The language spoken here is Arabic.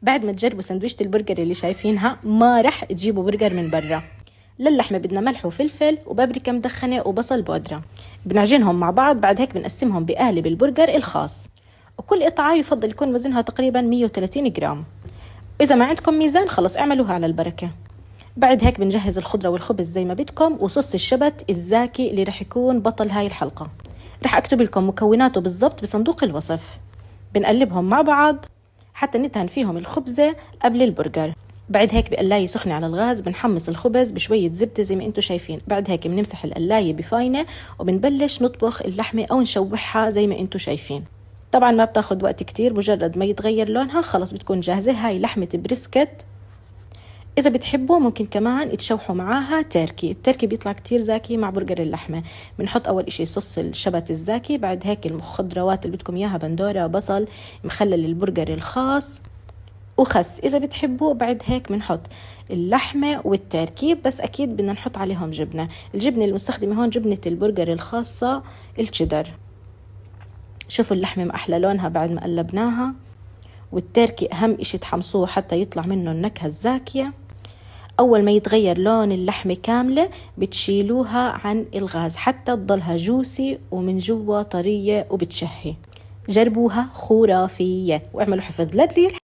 بعد ما تجربوا سندويشة البرجر اللي شايفينها ما رح تجيبوا برجر من برا. للحمة بدنا ملح وفلفل وبابريكا مدخنة وبصل بودرة، بنعجنهم مع بعض. بعد هيك بنقسمهم بقالب البرجر الخاص، وكل قطعة يفضل يكون وزنها تقريبا 130 جرام. إذا ما عندكم ميزان خلص اعملوها على البركة. بعد هيك بنجهز الخضرة والخبز زي ما بدكم، وصوص الشبت الزاكي اللي رح يكون بطل هاي الحلقة. رح أكتب لكم مكوناته بالضبط بصندوق الوصف. بنقلبهم مع بعض حتى ندهن فيهم الخبزة قبل البرجر. بعد هيك بقلاية سخنة على الغاز بنحمص الخبز بشوية زبدة زي ما انتو شايفين. بعد هيك بنمسح القلاية بفاينة وبنبلش نطبخ اللحمة أو نشوحها زي ما انتو شايفين. طبعا ما بتاخد وقت كتير، مجرد ما يتغير لونها خلص بتكون جاهزة. هاي لحمة بريسكت. إذا بتحبوا ممكن كمان تشوحوا معاها تركي. التركي بيطلع كتير زاكي مع برجر اللحمة. بنحط أول إشي صوص الشبت الزاكي، بعد هيك الخضروات اللي بدكم إياها، بندورة، بصل، مخلل البرجر الخاص، وخس إذا بتحبوا. بعد هيك بنحط اللحمة والتركي، بس أكيد بدنا نحط عليهم جبنة. الجبنة المستخدمة هون جبنة البرجر الخاصة الشيدر. شوفوا اللحمة ما أحلى لونها بعد ما قلبناها. والتركي أهم إشي تحمصوه حتى يطلع منه النكهة الزاكية. أول ما يتغير لون اللحمة كاملة بتشيلوها عن الغاز حتى تضلها جوسي ومن جوا طرية وبتشهي. جربوها خرافية واعملوا حفظ للريح.